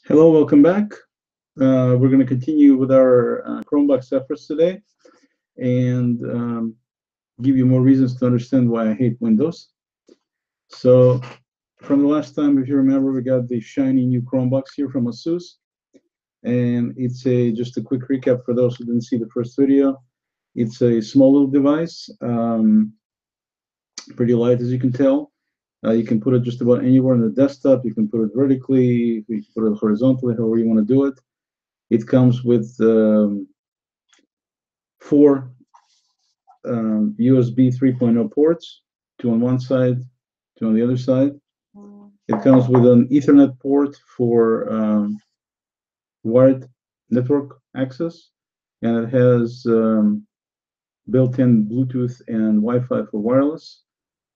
Hello, welcome back. We're going to continue with our Chromebox efforts today and give you more reasons to understand why I hate Windows. So, from the last time, if you remember, we got the shiny new Chromebox here from ASUS, and it's just a quick recap for those who didn't see the first video. It's a small little device, pretty light as you can tell. You can put it just about anywhere on the desktop. You can put it vertically, you can put it horizontally, however you want to do it. It comes with 4 USB 3.0 ports, 2 on one side, 2 on the other side. It comes with an Ethernet port for wired network access, and it has built-in Bluetooth and Wi-Fi for wireless,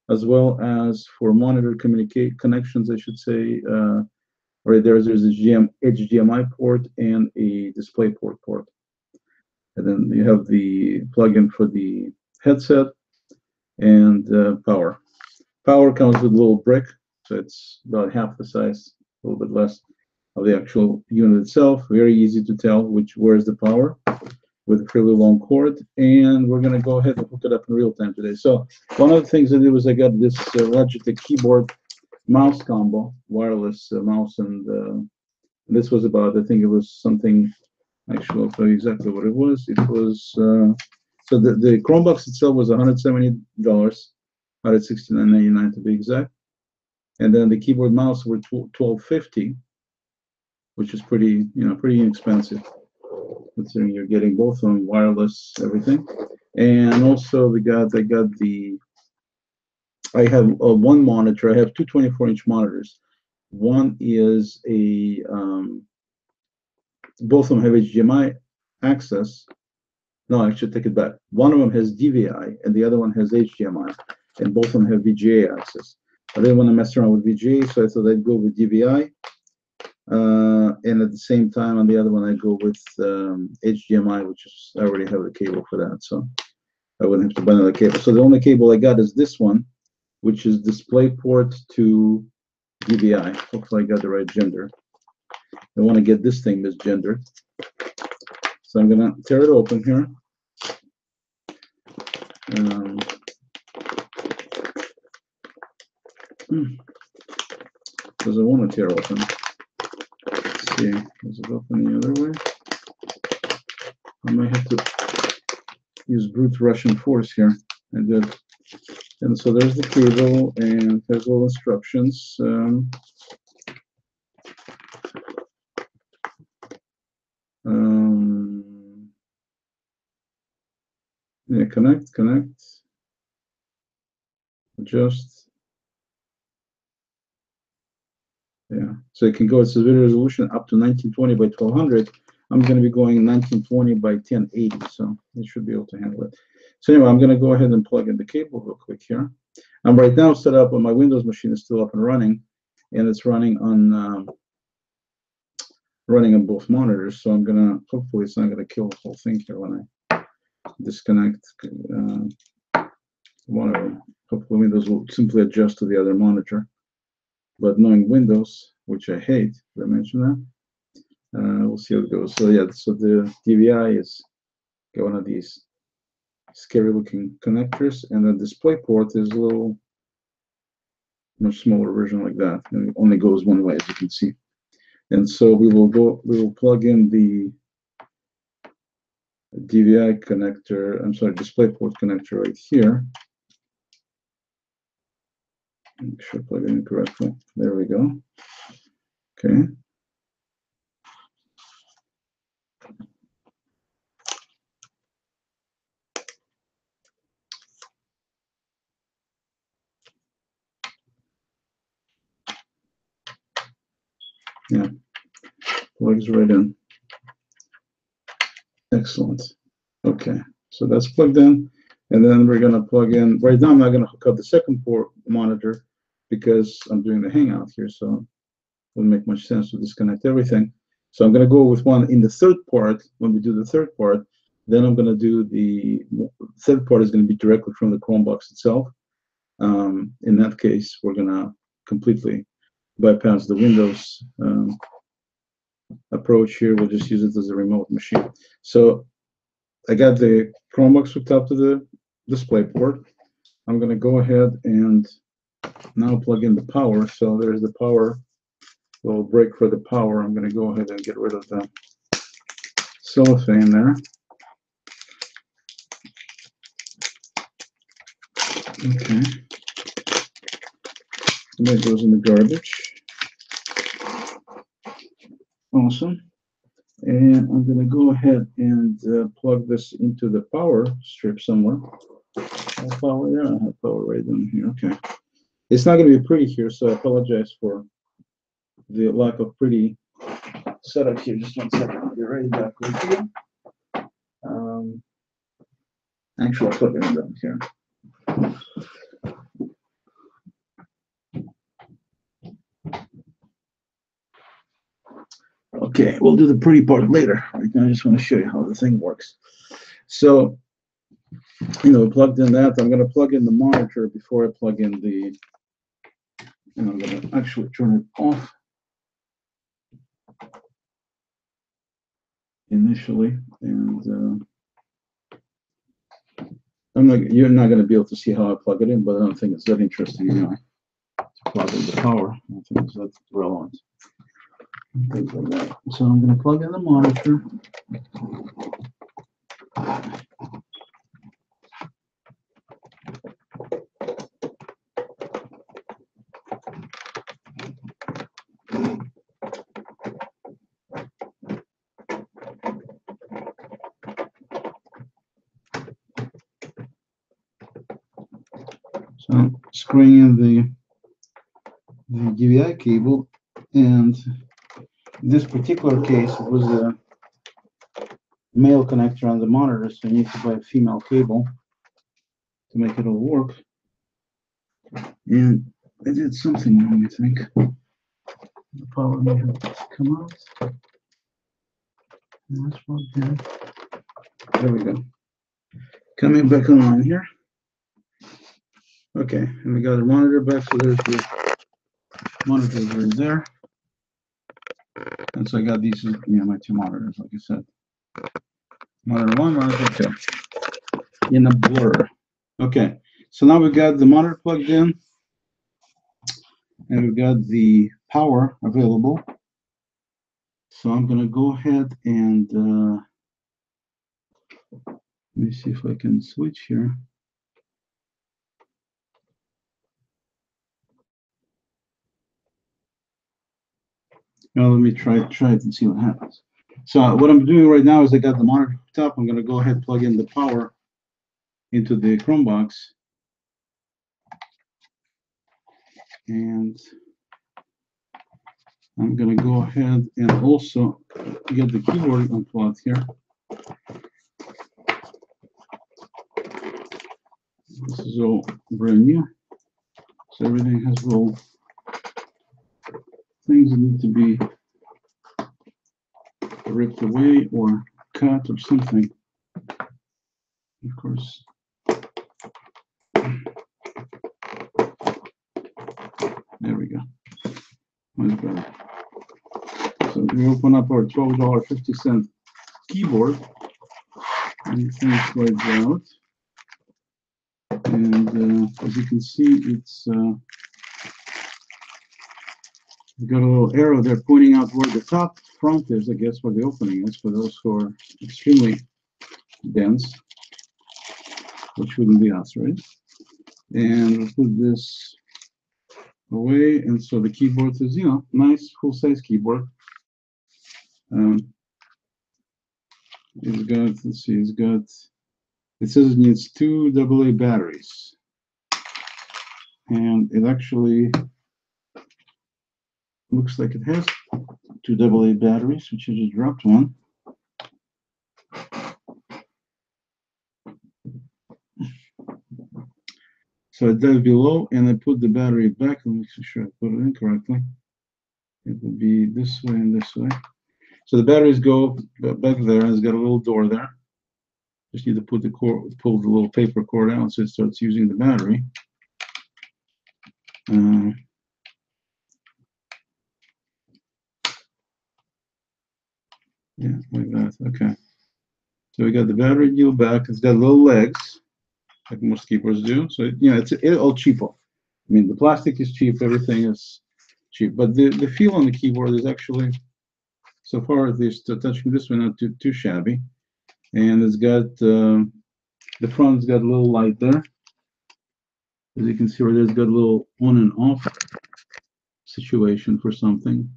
as well as for monitor connections, I should say. Right there's a HDMI port and a DisplayPort port. And then you have the plug-in for the headset and power. Power comes with a little brick, so it's about half the size, a little bit less of the actual unit itself. Very easy to tell where is the power with a fairly long cord. And we're going to go ahead and hook it up in real time today. So one of the things I did was I got this Logitech keyboard mouse combo, wireless mouse, and this was about, I think it was something, actually I'll tell you exactly what it was. It was, so the Chromebox itself was $170, $169.99 to be exact. And then the keyboard mouse were $12.50, which is pretty inexpensive, considering you're getting both on wireless, everything. And also I have one monitor. I have two 24-inch monitors. One is both of them have HDMI access. No, I should take it back. One of them has DVI and the other one has HDMI, and both of them have VGA access. I didn't want to mess around with VGA, so I thought I'd go with DVI. And at the same time, on the other one, I go with HDMI, which is, I already have the cable for that, so I wouldn't have to buy another cable. So the only cable I got is this one, which is DisplayPort to DVI. Hopefully I got the right gender. I want to get this thing misgendered. So I'm going to tear it open here. Does it want to tear open? Let's see. Does it open the other way? I might have to use brute Russian force here. I did. And so there's the cable, and there's all instructions. Yeah, connect, adjust. Yeah, so it can go, it says video resolution up to 1920 by 1200. I'm going to be going 1920 by 1080, so it should be able to handle it. So anyway, I'm going to go ahead and plug in the cable real quick here. I'm right now set up on my Windows machine. Is still up and running, and it's running on both monitors. So I'm gonna, hopefully it's not gonna kill the whole thing here when I disconnect one of them. Hopefully Windows will simply adjust to the other monitor. But knowing Windows, which I hate, did I mention that? We'll see how it goes. So yeah, so the DVI is got one of these scary looking connectors, and the DisplayPort is a little much smaller version like that, and it only goes one way, as you can see. And so we will plug in the DVI connector, I'm sorry, DisplayPort connector right here. Make sure I plug it in correctly. There we go. Okay. Yeah, plugs right in. Excellent. Okay, so that's plugged in, and then we're going to plug in. Right now, I'm not going to hook up the second port monitor because I'm doing the Hangout here, so it wouldn't make much sense to disconnect everything. So I'm going to go with one in the third part. When we do the third part, then I'm going to do the third part is going to be directly from the Chromebox itself. In that case, we're going to completely bypass the Windows approach here. We'll just use it as a remote machine. So I got the Chromebox hooked up to the display port. I'm going to go ahead and now plug in the power. So there's the power, little break for the power. I'm going to go ahead and get rid of the cellophane there. Okay. And that goes in the garbage. Awesome. And I'm going to go ahead and plug this into the power strip somewhere. Power there. I have power right down here. Okay. It's not going to be pretty here, so I apologize for the lack of pretty setup here. Just 1 second. I'll be right back with you. Actually, I'll plug it in down here. Okay, we'll do the pretty part later. Right now, I just want to show you how the thing works. So, we plugged in that. I'm going to plug in the monitor before I plug in the, and I'm going to actually turn it off initially. And you're not going to be able to see how I plug it in, but I don't think it's that interesting anyway. To plug in the power, I don't think it's that relevant. Things like that. So I'm going to plug in the monitor. So I'm screwing in the DVI cable, and in this particular case, it was a male connector on the monitor, so you need to buy a female cable to make it all work. And I did something wrong, I think. The power may have come out. That's plugged in. There we go. Coming back online here. Okay, and we got the monitor back, so there's the monitors right there. And so I got these, my 2 monitors, like I said. Monitor 1, monitor 2. In a blur. Okay, so now we got the monitor plugged in, and we've got the power available. So I'm going to go ahead and let me see if I can switch here. Now let me try it and see what happens. So what I'm doing right now is I got the monitor hooked up. I'm going to go ahead and plug in the power into the Chromebox. And I'm going to go ahead and also get the keyboard unplugged here. This is all brand new. So everything has little things that need to be ripped away or cut or something. Of course. There we go. Much better. So we open up our $12.50 keyboard, and the thing slides out. And as you can see, it's got a little arrow there pointing out where the top front is, I guess, where the opening is for those who are extremely dense, which wouldn't be us, right? And we'll put this away, and so the keyboard is, nice full-size keyboard. It's got, let's see, it says it needs 2 AA batteries, and it actually looks like it has 2 AA batteries, which I just dropped one. So I dug below and I put the battery back. Let me make sure I put it in correctly. It would be this way and this way. So the batteries go back there, and it's got a little door there. Just need to put the cord, pull the little paper cord out so it starts using the battery. Yeah, like that. Okay. So we got the battery deal back. It's got little legs, like most keyboards do. So it's all cheapo. I mean, the plastic is cheap. Everything is cheap, but the feel on the keyboard is actually, so far at least, touching this one, not too shabby. And it's got the front's got a little light there. As you can see, where there's got a little on and off situation for something.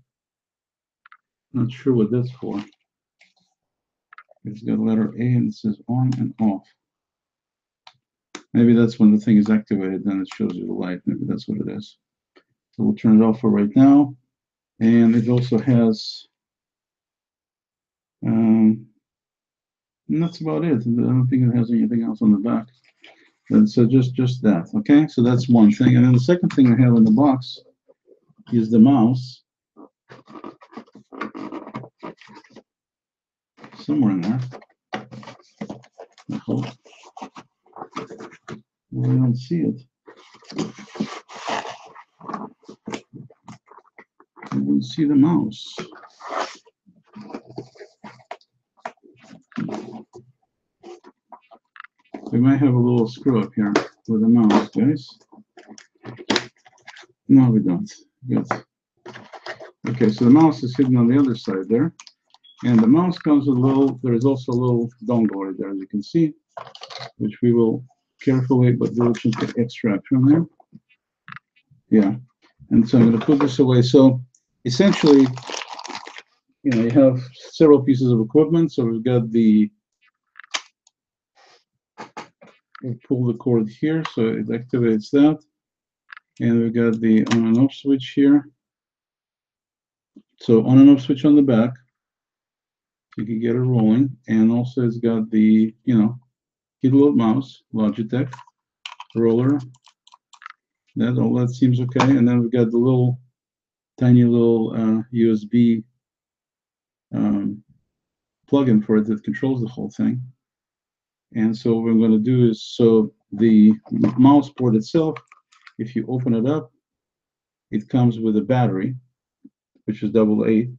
Not sure what that's for. It's got letter A and it says on and off. Maybe that's when the thing is activated, then it shows you the light. Maybe that's what it is. So we'll turn it off for right now. And it also has, and that's about it. I don't think it has anything else on the back. And so just that, okay? So that's one thing. And then the second thing I have in the box is the mouse. Somewhere in there. I hope. Well, I don't see it. I don't see the mouse. We might have a little screw up here with the mouse, guys. No, we don't. Good. Okay, so the mouse is hidden on the other side there. And the mouse comes with a little, there is also a little dongle right there, as you can see, which we will carefully but diligently extract from there. Yeah. And so I'm going to put this away. So essentially, you have several pieces of equipment. So we've got we'll pull the cord here, so it activates that. And we've got the on and off switch here. So on and off switch on the back. You can get it rolling. And also it's got the, keyboard mouse, Logitech, roller. All that seems okay. And then we've got the little, tiny little USB plug-in for it that controls the whole thing. And so what I'm going to do is, so the mouse port itself, if you open it up, it comes with a battery, which is AA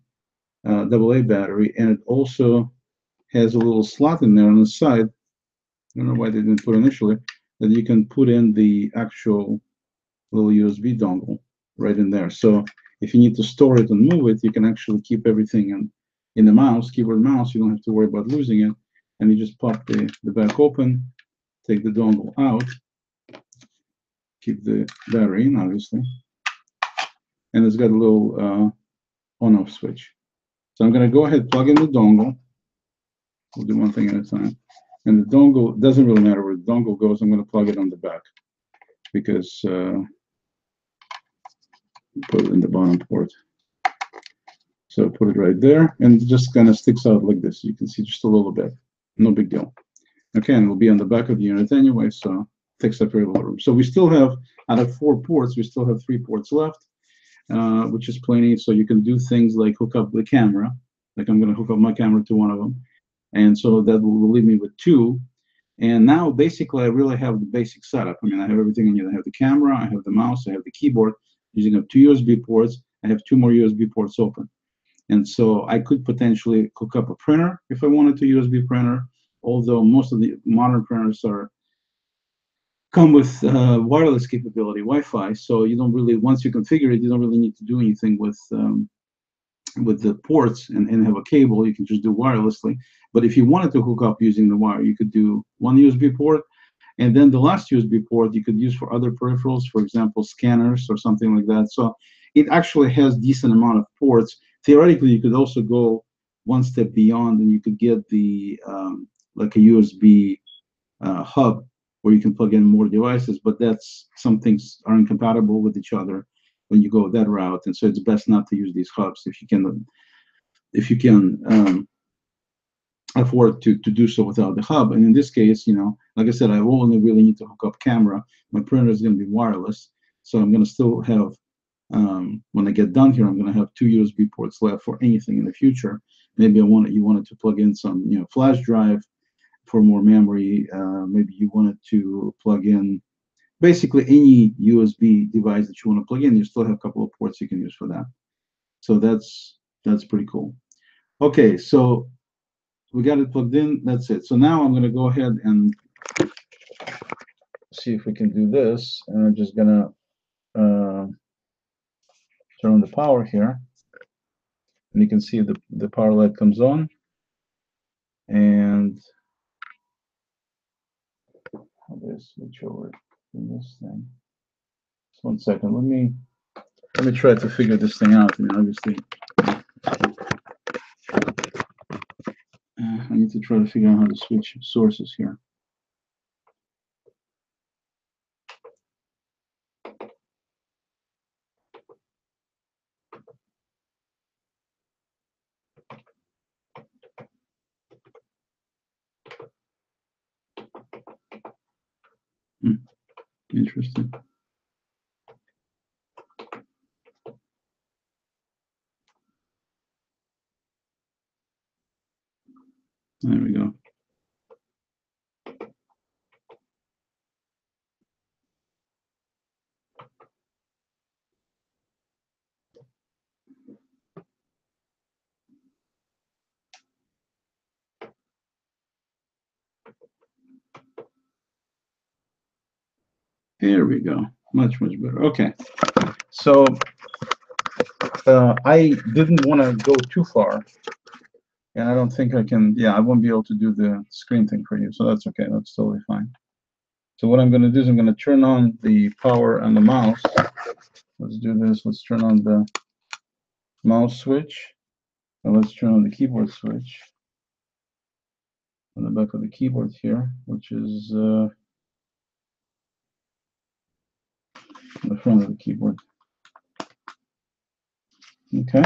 battery, and it also has a little slot in there on the side. I don't know why they didn't put initially, that you can put in the actual little USB dongle right in there. So if you need to store it and move it, you can actually keep everything in the mouse, keyboard mouse. You don't have to worry about losing it. And you just pop the back open, take the dongle out, keep the battery in, obviously. And it's got a little on-off switch. So I'm going to go ahead, plug in the dongle. We'll do one thing at a time. And the dongle, doesn't really matter where the dongle goes. I'm going to plug it on the back because put it in the bottom port. So put it right there, and it just kind of sticks out like this. You can see just a little bit. No big deal. Okay, and we'll be on the back of the unit anyway, so takes up very little room. So we still have, out of 4 ports, we still have 3 ports left, which is plenty. So you can do things like hook up the camera. Like I'm going to hook up my camera to one of them. And so that will leave me with 2. And now basically I really have the basic setup. I mean, I have everything in here. I have the camera, I have the mouse, I have the keyboard. Using up 2 USB ports, I have 2 more USB ports open. And so I could potentially hook up a printer if I wanted to, USB printer, although most of the modern printers come with wireless capability, Wi-Fi. So you don't really, once you configure it, you don't really need to do anything with the ports and have a cable. You can just do wirelessly. But if you wanted to hook up using the wire, you could do 1 USB port, and then the last USB port you could use for other peripherals, for example, scanners or something like that. So it actually has decent amount of ports. Theoretically, you could also go one step beyond, and you could get the like a USB hub where you can plug in more devices. But that's, some things are incompatible with each other when you go that route, and so it's best not to use these hubs if you can afford to do so without the hub. And in this case, like I said, I only really need to hook up camera. My printer is going to be wireless, so I'm going to still have, when I get done here, I'm going to have 2 USB ports left for anything in the future. Maybe you wanted to plug in some flash drive for more memory. Maybe you wanted to plug in basically any USB device that you want to plug in. You still have a couple of ports you can use for that. So that's pretty cool. Okay, so we got it plugged in. That's it. So now I'm going to go ahead and see if we can do this. And I'm just going to turn on the power here. And you can see the power light comes on. And how do I switch over to this thing? Just 1 second. Let me try to figure this thing out. I mean, obviously, I need to try to figure out how to switch sources here. Interesting. There we go. There we go. Much better. Okay. So I didn't want to go too far, and I don't think I can. Yeah, I won't be able to do the screen thing for you, so that's okay. That's totally fine. So what I'm going to do is I'm going to turn on the power on the mouse. Let's do this. Let's turn on the mouse switch, and let's turn on the keyboard switch on the back of the keyboard here, which is the front of the keyboard. Okay.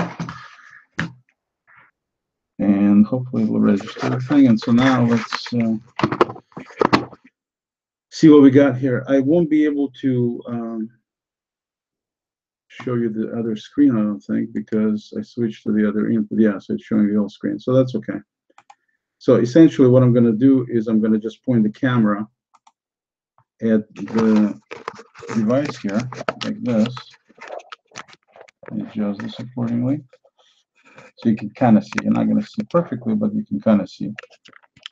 And hopefully it will register the thing. And so now let's see what we got here. I won't be able to show you the other screen, I don't think, because I switched to the other input. Yeah, so it's showing the whole screen. So that's okay. So essentially what I'm going to do is I'm going to just point the camera at the device here, like this, and adjust this accordingly. So you can kind of see. You're not going to see perfectly, but you can kind of see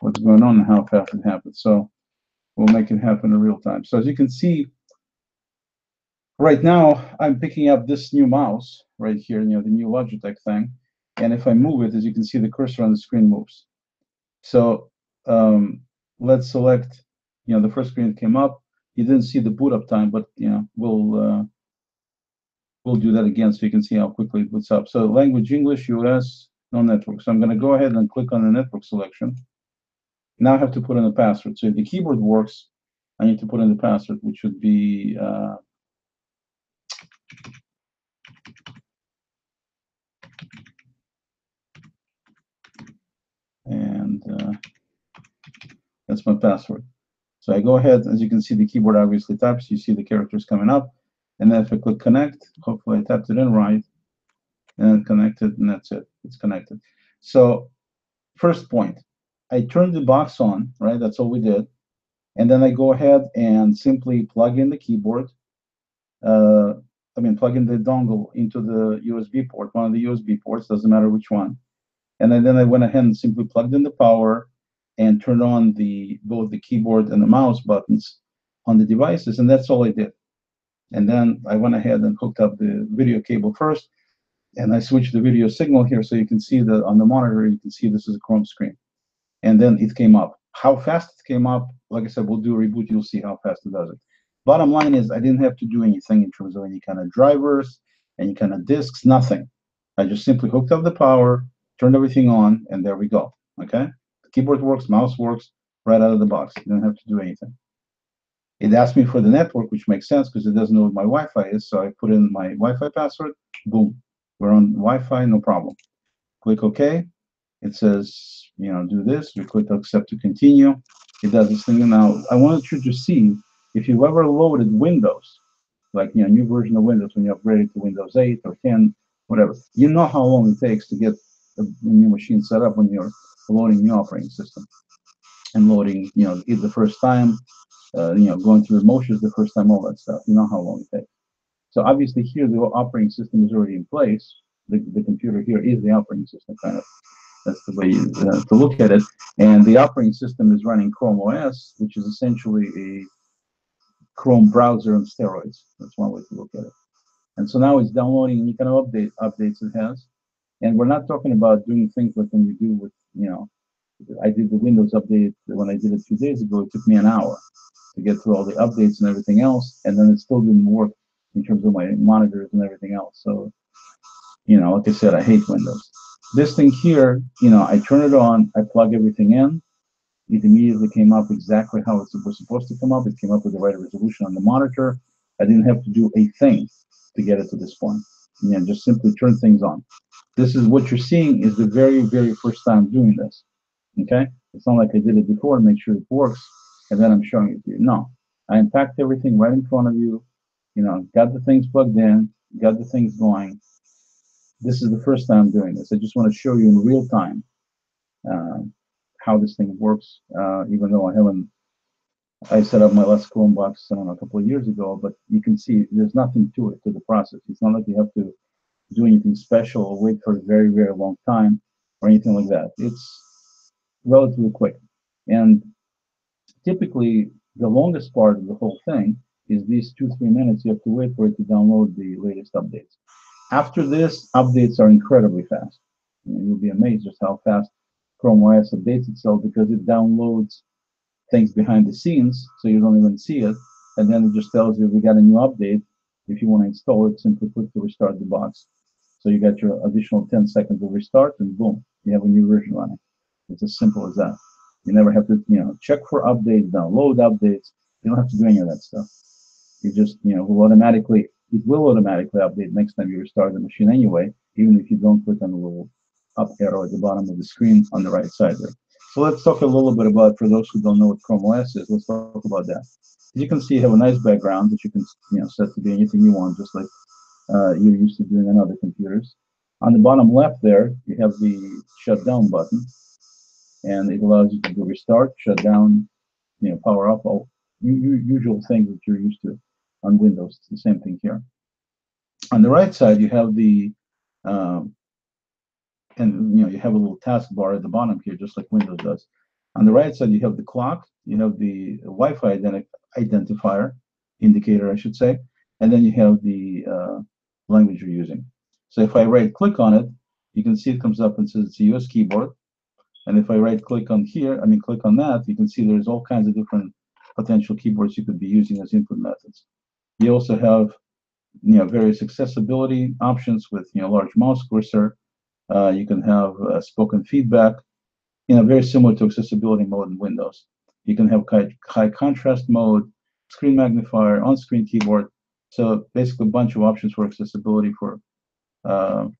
what's going on and how fast it happens. So we'll make it happen in real time. So as you can see, right now I'm picking up this new mouse right here, the new Logitech thing. And if I move it, as you can see, the cursor on the screen moves. So let's select, the first screen that came up. You didn't see the boot up time, but we'll do that again so you can see how quickly it boots up. So language English, US, no network. So I'm going to go ahead and click on the network selection. Now I have to put in a password. So if the keyboard works, I need to put in the password, which would be that's my password. So I go ahead, as you can see, the keyboard obviously types. You see the characters coming up. And then if I click connect, hopefully I tapped it in right, and connected, and that's it. It's connected. So first point, I turned the box on, right? That's all we did. And then I go ahead and simply plug in the keyboard. Plug in the dongle into the USB port, one of the USB ports, doesn't matter which one. And then I went ahead and simply plugged in the power and turned on both the keyboard and the mouse buttons on the devices, and that's all I did. And then I went ahead and hooked up the video cable first, and I switched the video signal here so you can see that on the monitor, you can see this is a Chrome screen. And then it came up. How fast it came up, like I said, we'll do a reboot, you'll see how fast it does it. Bottom line is I didn't have to do anything in terms of any kind of drivers, any kind of disks, nothing. I just simply hooked up the power, turned everything on, and there we go, okay? The keyboard works, mouse works, right out of the box. You don't have to do anything. It asked me for the network, which makes sense because it doesn't know what my Wi-Fi is, so I put in my Wi-Fi password, boom. We're on Wi-Fi, no problem. Click OK. It says, do this. We click accept to continue. It does this thing. Now, I wanted you to see if you've ever loaded Windows, like new version of Windows when you upgraded to Windows 8 or 10, whatever. You know how long it takes to get a new machine set up when you're loading new operating system and loading, it the first time, going through the motions the first time, all that stuff. You know how long it takes. So obviously here the operating system is already in place. The computer here is the operating system kind of. That's the way to look at it. And the operating system is running Chrome OS, which is essentially a Chrome browser on steroids. That's one way to look at it. And so now it's downloading any kind of updates it has. And we're not talking about doing things like when you do with, I did the Windows update when I did it 2 days ago. It took me an hour to get through all the updates and everything else, and then it still didn't work in terms of my monitors and everything else. So, like I said, I hate Windows. This thing here, I turn it on, I plug everything in. It immediately came up exactly how it was supposed to come up. It came up with the right resolution on the monitor. I didn't have to do a thing to get it to this point. Just simply turn things on. This is what you're seeing is the very, very first time doing this. Okay? It's not like I did it before to make sure it works, and then I'm showing it to you. No. I unpacked everything right in front of you, got the things plugged in, got the things going. This is the first time I'm doing this. I just want to show you in real time how this thing works, even though I set up my last Chromebox, I don't know, a couple of years ago, but you can see there's nothing to it, to the process. It's not like you have to do anything special or wait for a very, very long time or anything like that. It's relatively quick. And typically, the longest part of the whole thing is these 2-3 minutes you have to wait for it to download the latest updates. After this, updates are incredibly fast. You'll be amazed just how fast Chrome OS updates itself because it downloads things behind the scenes, so you don't even see it, and then it just tells you we got a new update. If you want to install it, simply click to restart the box. So you got your additional 10 seconds of restart, and boom, you have a new version running. It's as simple as that. You never have to, check for updates, download updates. You don't have to do any of that stuff. You just, it will automatically update next time you restart the machine anyway, even if you don't click on the little up arrow at the bottom of the screen on the right side there. So let's talk a little bit about, for those who don't know what Chrome OS is, let's talk about that. As you can see, you have a nice background that you can, set to be anything you want, just like you're used to doing on other computers. On the bottom left there, you have the shutdown button, and it allows you to do restart, shut down, power up, all usual things that you're used to on Windows. It's the same thing here. On the right side, you have the you have a little taskbar at the bottom here, just like Windows does. On the right side, you have the clock, you have the Wi-Fi identifier, indicator, I should say, and then you have the language you're using. So if I right-click on it, you can see it comes up and says it's a US keyboard. And if I right-click on here, click on that, you can see there's all kinds of different potential keyboards you could be using as input methods. You also have, various accessibility options with, large mouse cursor. You can have spoken feedback, very similar to accessibility mode in Windows. You can have high contrast mode, screen magnifier, on-screen keyboard. So basically a bunch of options for accessibility for I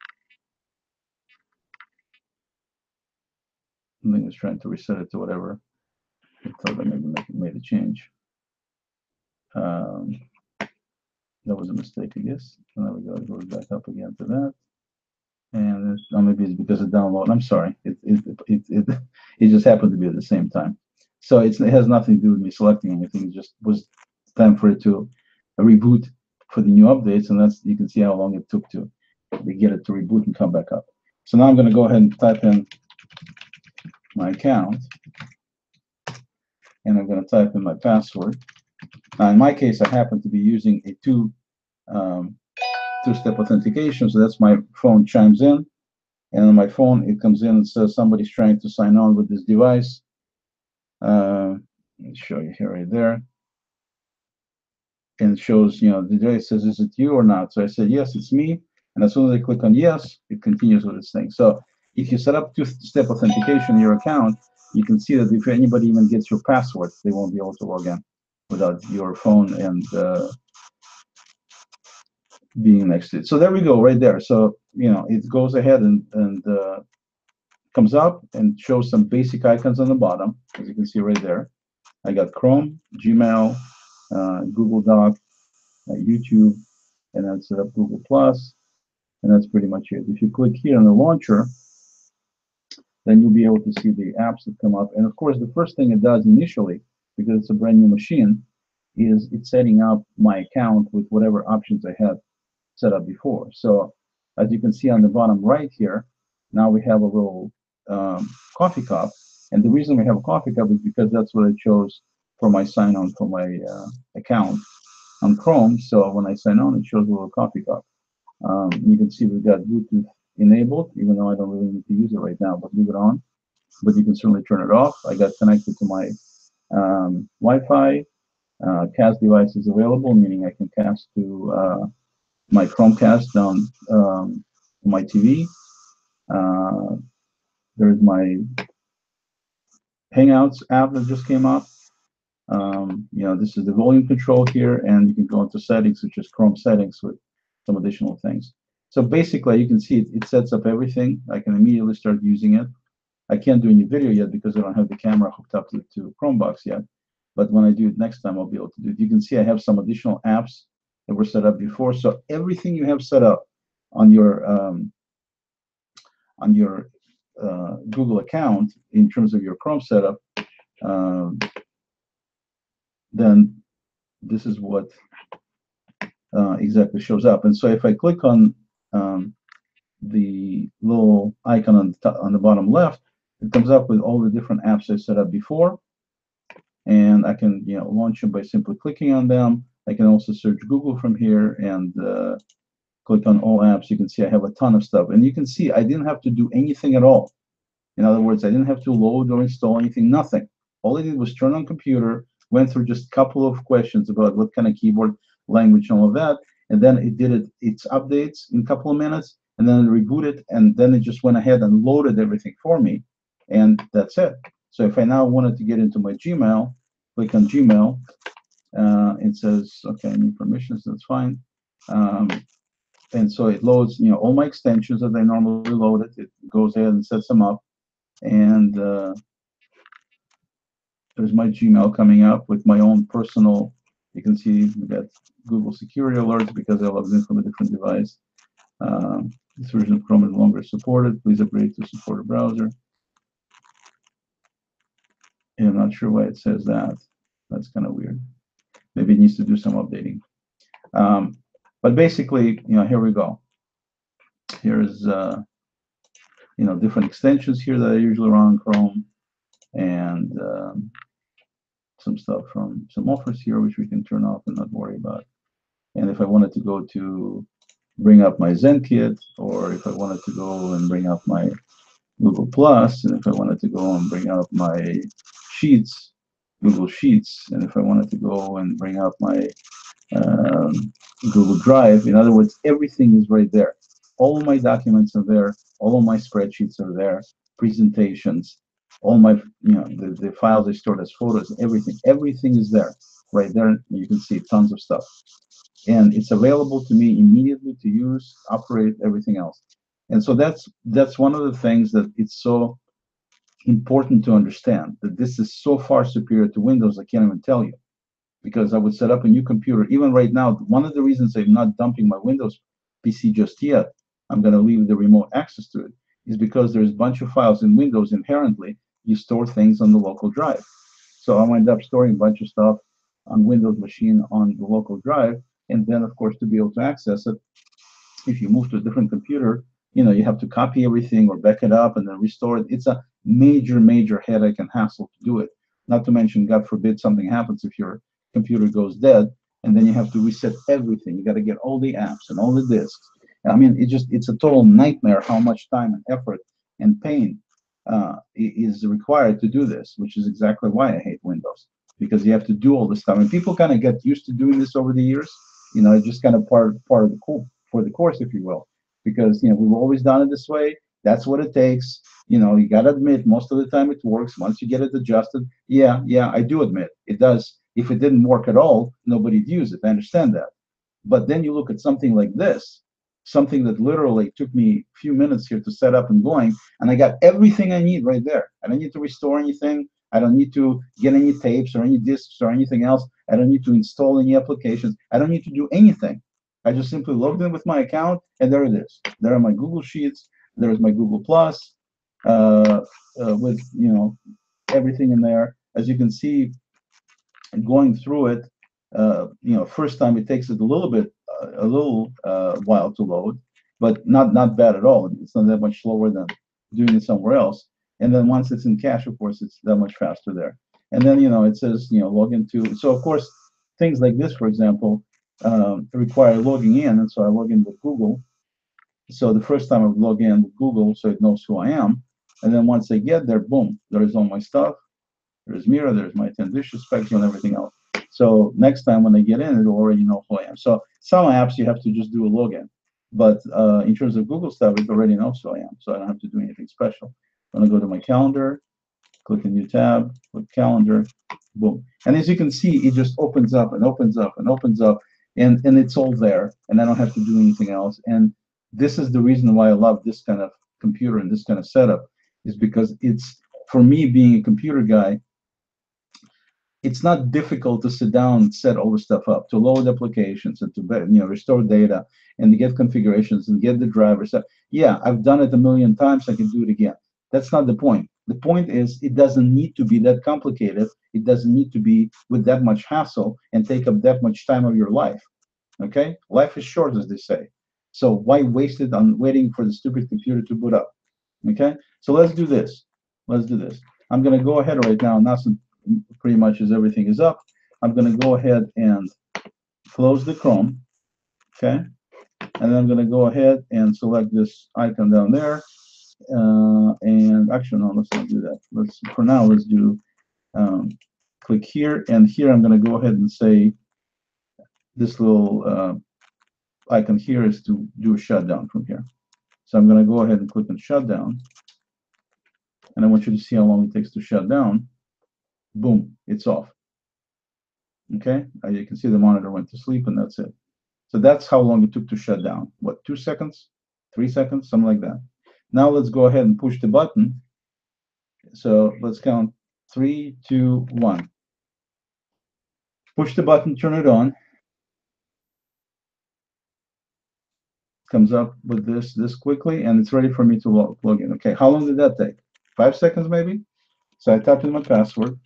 think I was trying to reset it to whatever. I thought I maybe made a change. That was a mistake, I guess. And there we go. It goes back up again to that. And maybe it's because of download. I'm sorry. It just happened to be at the same time. So it has nothing to do with me selecting anything. It just was time for it to reboot for the new updates, and you can see how long it took to get it to reboot and come back up. So now I'm going to go ahead and type in my account, and I'm going to type in my password. Now, in my case, I happen to be using a two-step authentication, so that's my phone chimes in, and on my phone it comes in and says somebody's trying to sign on with this device. Let me show you here, right there, and it shows, the device says, is it you or not? So I said, yes, it's me, and as soon as I click on yes, it continues with this thing. So if you set up two-step authentication in your account, you can see that if anybody even gets your password, they won't be able to log in without your phone and being next to it. So there we go, right there. So it goes ahead and comes up and shows some basic icons on the bottom, as you can see right there. I got Chrome, Gmail, Google Doc, YouTube, and then set up Google Plus, and that's pretty much it. If you click here on the launcher, then you'll be able to see the apps that come up. And of course, the first thing it does initially, because it's a brand new machine, is it's setting up my account with whatever options I had set up before. So as you can see on the bottom right here, now we have a little coffee cup. And the reason we have a coffee cup is because that's what I chose for my sign-on for my account on Chrome. So when I sign on, it shows a little coffee cup. You can see we've got Bluetooth enabled, even though I don't really need to use it right now, but leave it on. But you can certainly turn it off. I got connected to my Wi-Fi. Cast device is available, meaning I can cast to my Chromecast down my TV. There's my Hangouts app that just came up. This is the volume control here, and you can go into settings, which is Chrome settings with some additional things. So basically, you can see it sets up everything. I can immediately start using it. I can't do any video yet because I don't have the camera hooked up to Chromebox yet. But when I do it next time, I'll be able to do it. You can see I have some additional apps that were set up before. So everything you have set up on your Google account in terms of your Chrome setup, then this is what exactly shows up. And so if I click on the little icon on the bottom left, it comes up with all the different apps I set up before, and I can launch them by simply clicking on them. I can also search Google from here and click on all apps. You can see I have a ton of stuff, and you can see I didn't have to do anything at all. In other words, I didn't have to load or install anything, nothing. All I did was turn on computer, went through just a couple of questions about what kind of keyboard language and all of that, and then it did its updates in a couple of minutes, and then it rebooted, and then it just went ahead and loaded everything for me, and that's it. So if I now wanted to get into my Gmail, click on Gmail, it says, okay, I need permissions, that's fine. And so it loads, all my extensions that I normally load it goes ahead and sets them up. And there's my Gmail coming up with my own personal, you can see we got Google security alerts because I logged in from a different device. This version of Chrome is no longer supported. Please upgrade to support a browser. And I'm not sure why it says that. That's kind of weird. Maybe it needs to do some updating. But basically, here we go. Here's different extensions here that I usually run on Chrome, and some stuff from some offers here, which we can turn off and not worry about. And if I wanted to go to bring up my ZenKit, or if I wanted to go and bring up my Google Plus, and if I wanted to go and bring up my Sheets, Google Sheets, and if I wanted to go and bring up my Google Drive, in other words, everything is right there. All of my documents are there. All of my spreadsheets are there. Presentations, all my, the files I stored as photos, everything is there, right there. You can see tons of stuff. And it's available to me immediately to use, operate, everything else. And so that's one of the things that it's so important to understand, that this is so far superior to Windows, I can't even tell you. Because I would set up a new computer. Even right now, one of the reasons I'm not dumping my Windows PC just yet, I'm going to leave the remote access to it, is because there's a bunch of files in Windows inherently. You store things on the local drive. So I wind up storing a bunch of stuff on Windows machine on the local drive. And then, of course, to be able to access it, if you move to a different computer, you have to copy everything or back it up and then restore it. It's a major headache and hassle to do it. Not to mention, God forbid, something happens if your computer goes dead, and then you have to reset everything. You got to get all the apps and all the disks. I mean, it's a total nightmare how much time and effort and pain is required to do this, which is exactly why I hate Windows, because you have to do all this stuff. And people kind of get used to doing this over the years. It's just kind of part of the course, if you will, because we've always done it this way. That's what it takes. You got to admit, most of the time it works. Once you get it adjusted, yeah, I do admit it does. If it didn't work at all, nobody'd use it. I understand that. But then you look at something like this, something that literally took me a few minutes here to set up and going, and I got everything I need right there. I don't need to restore anything. I don't need to get any tapes or any discs or anything else. I don't need to install any applications. I don't need to do anything. I just simply logged in with my account, and there it is. There are my Google Sheets. There's my Google Plus with everything in there. As you can see, going through it, first time it takes it a little while to load, but not bad at all. It's not that much slower than doing it somewhere else. And then once it's in cache, of course, it's that much faster there. And then, it says, log into. So, of course, things like this, for example, require logging in. And so I log in with Google. So the first time I log in with Google, so it knows who I am. And then once I get there, boom, there is all my stuff. There's Mira, there's my 10 dishes, Spectrum, and everything else. So next time when I get in, it'll already know who I am. So some apps you have to just do a login. But in terms of Google stuff, it already knows who I am. So I don't have to do anything special. I'm going to go to my calendar, click a new tab, click calendar, boom. And as you can see, it just opens up and opens up and opens up, and it's all there. And I don't have to do anything else. And this is the reason why I love this kind of computer and this kind of setup, is because it's, for me being a computer guy, it's not difficult to sit down and set all the stuff up, to load applications and to restore data and to get configurations and get the drivers. Yeah, I've done it a million times. I can do it again. That's not the point. The point is it doesn't need to be that complicated. It doesn't need to be with that much hassle and take up that much time of your life. Okay? Life is short, as they say. So why waste it on waiting for the stupid computer to boot up? Okay? So let's do this. Let's do this. I'm going to go ahead right now. Now, pretty much as everything is up, I'm going to go ahead and close the Chrome. Okay? And then I'm going to go ahead and select this icon down there. And actually, no, let's not do that. For now, let's do click here. And here I'm going to go ahead and say this little icon here is to do a shutdown from here. So I'm going to go ahead and click on shutdown. And I want you to see how long it takes to shut down. Boom, it's off. Okay, you can see the monitor went to sleep, and that's it. So that's how long it took to shut down. What, 2 seconds, 3 seconds, something like that. Now let's go ahead and push the button. So let's count 3, 2, 1. Push the button, turn it on. Comes up with this quickly, and it's ready for me to log in. Okay, how long did that take? 5 seconds maybe? So I typed in my password,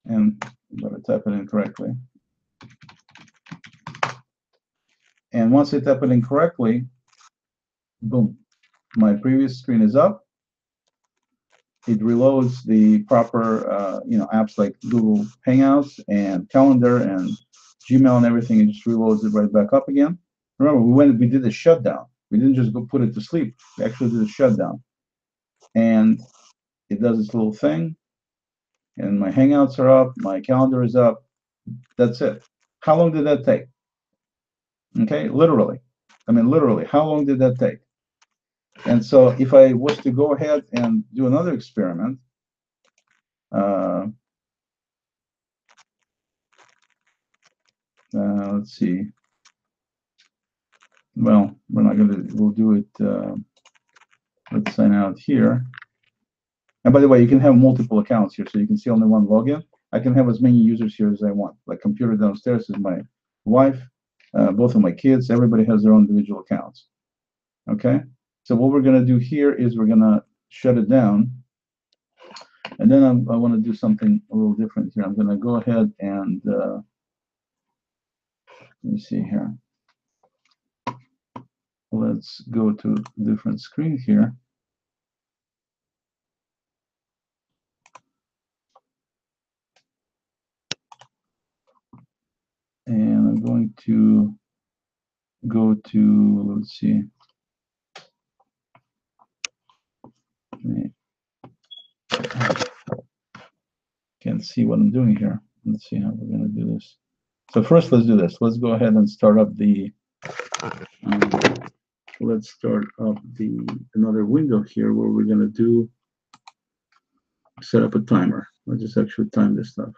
and I'm going to type it in correctly. And once I type it in correctly, boom, my previous screen is up. It reloads the proper, apps like Google Hangouts and Calendar and Gmail and everything. It just reloads it right back up again. Remember, we did a shutdown. We didn't just go put it to sleep. We actually did a shutdown. And it does this little thing. And my Hangouts are up. My calendar is up. That's it. How long did that take? Okay, literally. I mean, literally, how long did that take? And so if I was to go ahead and do another experiment, let's see. Well, we're not going to, we'll do it, let's sign out here. And by the way, you can have multiple accounts here, so you can see only one login. I can have as many users here as I want. Like computer downstairs is my wife, both of my kids, everybody has their own individual accounts. Okay, so what we're going to do here is we're going to shut it down. And then I want to do something a little different here. I'm going to go ahead and, let me see here. Let's go to a different screen here. And I'm going to go to, let's see. Can't see what I'm doing here. Let's see how we're going to do this. So first, let's do this. Let's go ahead and start up the, let's start up another window here where we're going to set up a timer. Let's just actually time this stuff.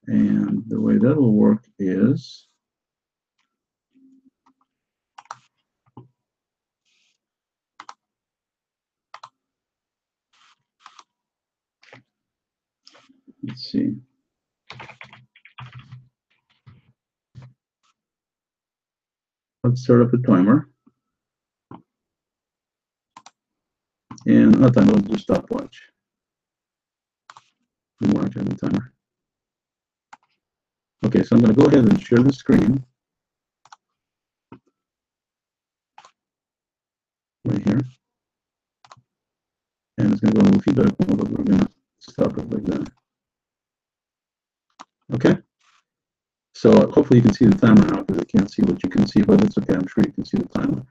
And the way that will work is, let's see. Let's start up a timer. And not timer, let's do stopwatch. Watch on the timer. Okay, so I'm going to go ahead and share the screen. Right here. And it's going to go a little feedback mode, but we're going to stop it like that. Okay? So hopefully you can see the timer now, because I can't see what you can see, but it's okay. I'm sure you can see the timer.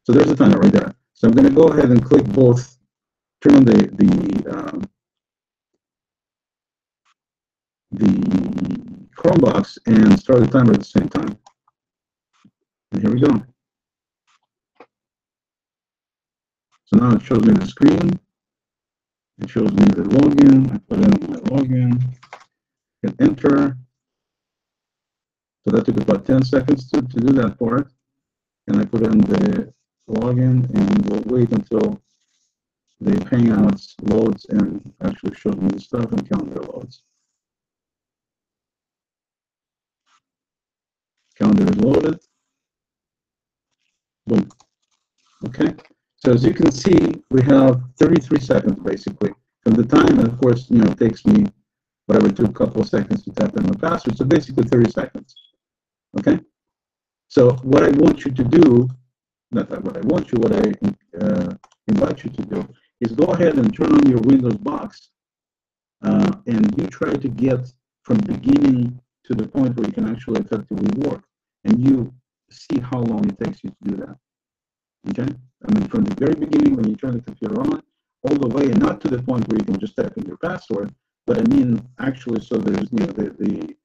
So there's the timer right there. So I'm going to go ahead and click both, turn on the Chromebox and start the timer at the same time. And here we go. So now it shows me the screen. It shows me the login. I put in my login. Hit enter. So that took about 10 seconds to do that part. And I put in the login, and we'll wait until the Hangouts loads and actually shows me the stuff, and calendar loads. Calendar is loaded. Boom. Okay. So as you can see, we have 33 seconds basically from the time, and of course, it takes me whatever, it took a couple of seconds to type in my password. So basically 30 seconds. Okay. So what I want you to do, not what I want you, what I invite you to do is go ahead and turn on your Windows box, and you try to get from beginning to the point where you can actually effectively work, and you see how long it takes you to do that. Okay? I mean, from the very beginning when you turn the computer on, all the way, and not to the point where you can just type in your password, but I mean actually, so there's the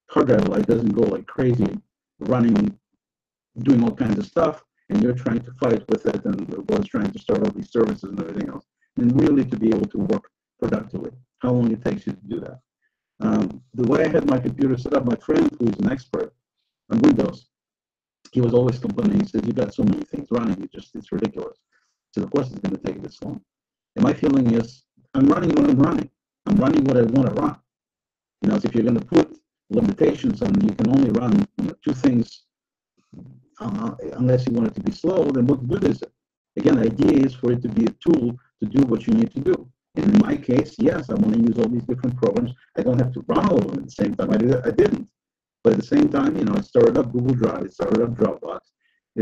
hard drive light doesn't go like crazy, running, doing all kinds of stuff, and you're trying to fight with it, and was trying to start all these services and everything else, and really to be able to work productively. How long it takes you to do that? The way I had my computer set up, my friend who is an expert on Windows, he was always complaining. He says, "You got so many things running, it's ridiculous." So of course it's going to take this long. And my feeling is, I'm running what I'm running. I'm running what I want to run. So if you're going to put limitations on, you can only run two things, unless you want it to be slow, then what good is it? Again, the idea is for it to be a tool to do what you need to do. And in my case, yes, I want to use all these different programs. I don't have to run all of them at the same time. I didn't. But at the same time, I started up Google Drive, I started up Dropbox.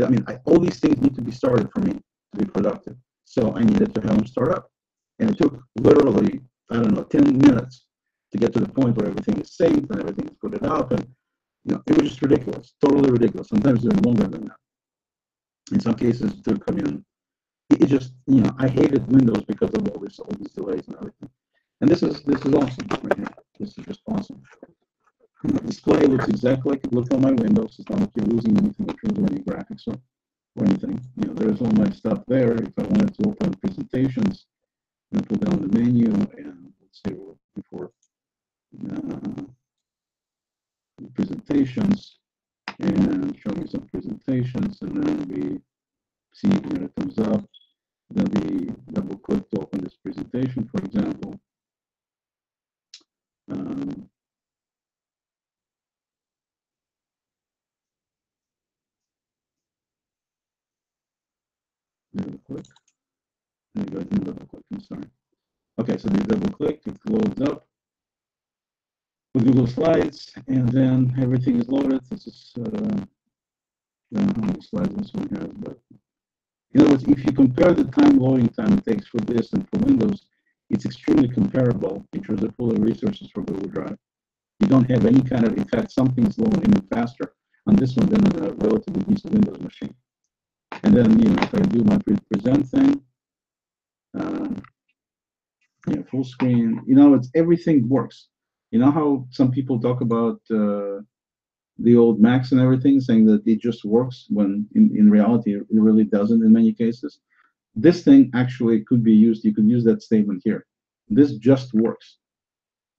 I mean, all these things need to be started for me to be productive. So I needed to have them start up. And it took literally, 10 minutes to get to the point where everything is saved and everything is put it up. And, it was just ridiculous, totally ridiculous. Sometimes even longer than that. In some cases, it took, it just, I hated Windows because of all these delays and everything. And this is awesome right here. This is just awesome. The display looks exactly like it looked on my Windows. It's not like you're losing anything in terms of any graphics or anything. There's all my stuff there. If I wanted to open presentations, I'm going to pull down the menu, and let's see, we're looking for presentations, and show me some presentations, and then we see when it comes up. Then we double click to open this presentation, for example. Double click. There you go, I didn't double click, I'm sorry. Okay, so you double click, it loads up with Google Slides, and then everything is loaded. This is, I don't know how many slides this one has, but in other words, if you compare the loading time it takes for this and for Windows, it's extremely comparable in terms of pulling resources for Google Drive. You don't have any kind of, in fact, something's loading even faster on this one than on a relatively decent Windows machine. And then, if I do my present thing, full screen, everything works. How some people talk about the old Macs and everything, saying that it just works, when in reality it really doesn't in many cases. This thing actually could be used, you could use that statement here. This just works.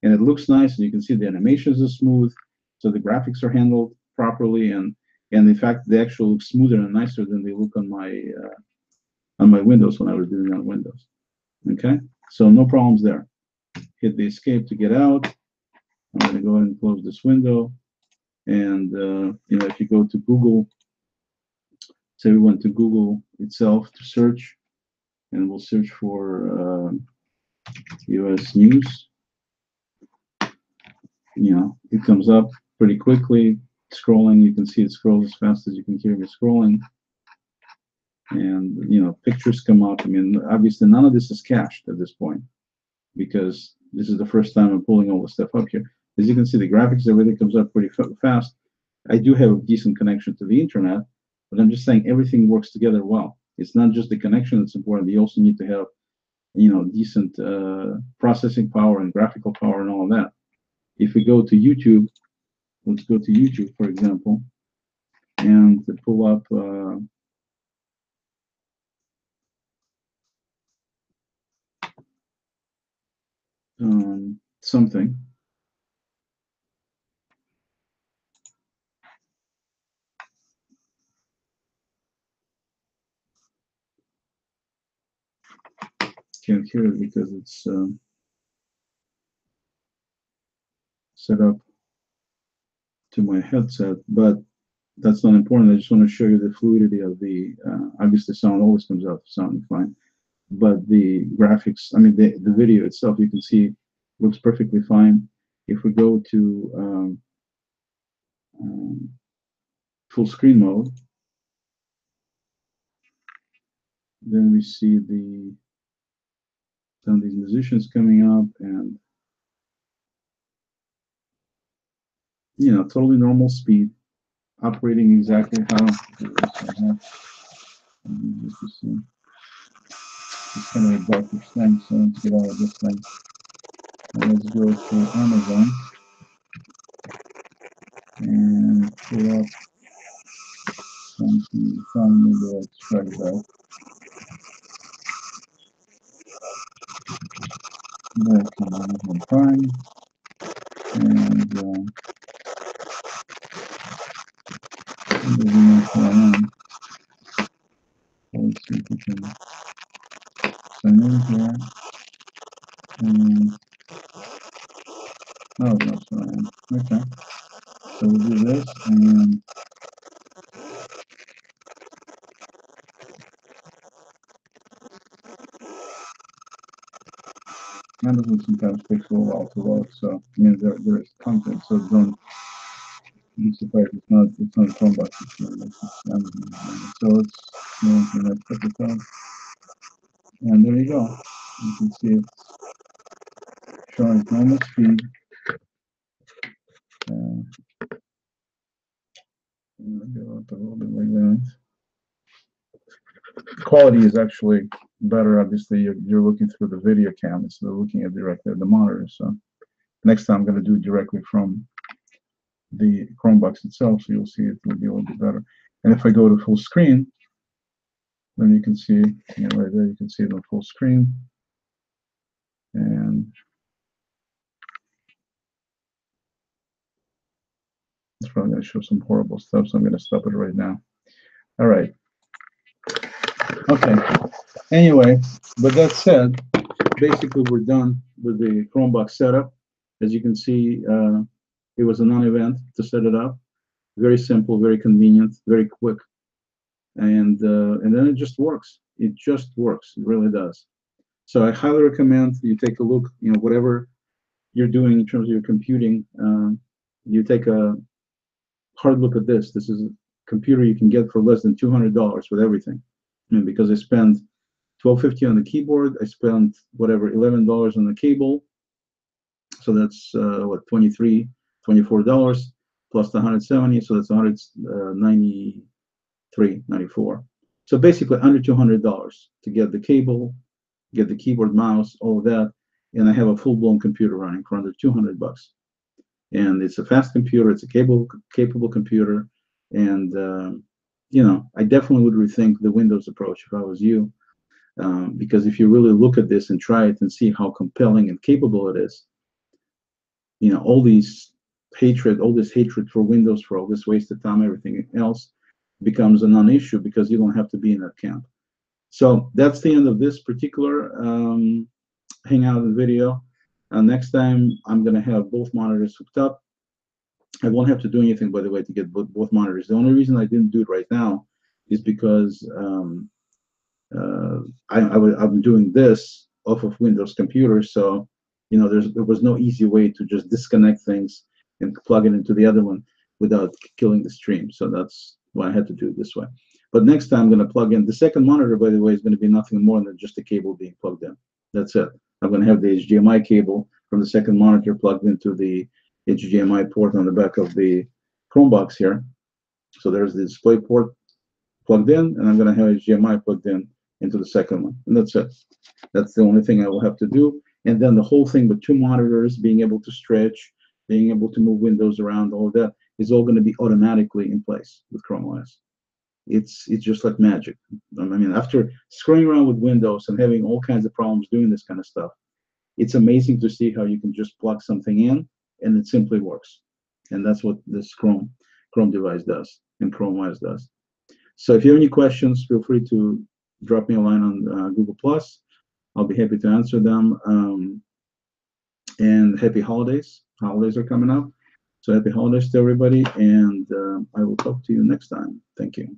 And it looks nice, and you can see the animations are smooth, so the graphics are handled properly, and in fact they actually look smoother and nicer than they look on my Windows when I was doing it on Windows. Okay, so no problems there. Hit the escape to get out. I'm going to go ahead and close this window. And if you go to Google, say we went to Google itself to search, and we'll search for US news. It comes up pretty quickly. Scrolling, you can see it scrolls as fast as you can hear me scrolling. and pictures come up. I mean, obviously none of this is cached at this point because this is the first time I'm pulling all the stuff up here. As you can see, the graphics, everything comes up pretty fast. I do have a decent connection to the internet, but I'm just saying everything works together well. It's not just the connection that's important. You also need to have, decent processing power and graphical power and all of that. If we go to YouTube, let's go to YouTube, for example, and to pull up something. Can't hear it because it's set up to my headset, but that's not important. I just want to show you the fluidity of the, obviously sound always comes out sounding fine, but the graphics, I mean, the video itself, you can see looks perfectly fine. If we go to full screen mode, then we see some of these musicians coming up and, totally normal speed, operating exactly how just to see. It's kind of a darkish thing, so let's get out of this thing. And let's go to Amazon and pull up something from the extract out. Back to Amazon Prime. And let's see if we can sign in here. And oh, no, sign in. Okay. So we'll do this and Amazon sometimes takes a little while to load. So I mean there is content, so don't be surprised it's not Chromebox, it's Amazon. So let's let's put this up. And there you go. You can see it's showing normal speed. Go up a little bit like that. Quality is actually better. Obviously, you're looking through the video cam instead of looking at directly at the monitor. So next time I'm going to do it directly from the Chromebox itself, so you'll see it will be a little bit better. And if I go to full screen, then you can see, right there, you can see it on full screen. And it's probably going to show some horrible stuff, so I'm going to stop it right now. All right. Okay. Anyway, but that said, basically we're done with the Chromebox setup. As you can see, it was a non-event to set it up. Very simple, very convenient, very quick, and then it just works. It just works. It really does. So I highly recommend you take a look. Whatever you're doing in terms of your computing, you take a hard look at this. This is a computer you can get for less than $200 with everything. And because I spent $12.50 on the keyboard, I spent whatever $11 on the cable. So that's what, $24 plus the 170, so that's $193.94. So basically under $200 to get the cable, get the keyboard, mouse, all of that, and I have a full-blown computer running for under $200. And it's a fast computer, it's a capable computer, and I definitely would rethink the Windows approach if I was you, because if you really look at this and try it and see how compelling and capable it is, all this hatred for Windows, for all this wasted time, everything else becomes a non-issue because you don't have to be in that camp. So that's the end of this particular Hangout video. Next time, I'm going to have both monitors hooked up. I won't have to do anything, by the way, to get both monitors. The only reason I didn't do it right now is because I'm doing this off of Windows computer, so there was no easy way to just disconnect things and plug it into the other one without killing the stream. So that's why I had to do it this way. But next time I'm going to plug in the second monitor, by the way, is going to be nothing more than just a cable being plugged in. That's it. I'm going to have the HDMI cable from the second monitor plugged into the HDMI port on the back of the Chromebox here. So there's the display port plugged in, and I'm going to have HDMI plugged in into the second one. And that's it. That's the only thing I will have to do. And then the whole thing with two monitors, being able to stretch, being able to move windows around, all of that is all going to be automatically in place with Chrome OS. It's just like magic. I mean, after screwing around with Windows and having all kinds of problems doing this kind of stuff, it's amazing to see how you can just plug something in and it simply works. And that's what this Chrome device does and Chrome OS does. So if you have any questions, feel free to drop me a line on Google+. I'll be happy to answer them. And happy holidays. Holidays are coming up. So happy holidays to everybody. And I will talk to you next time. Thank you.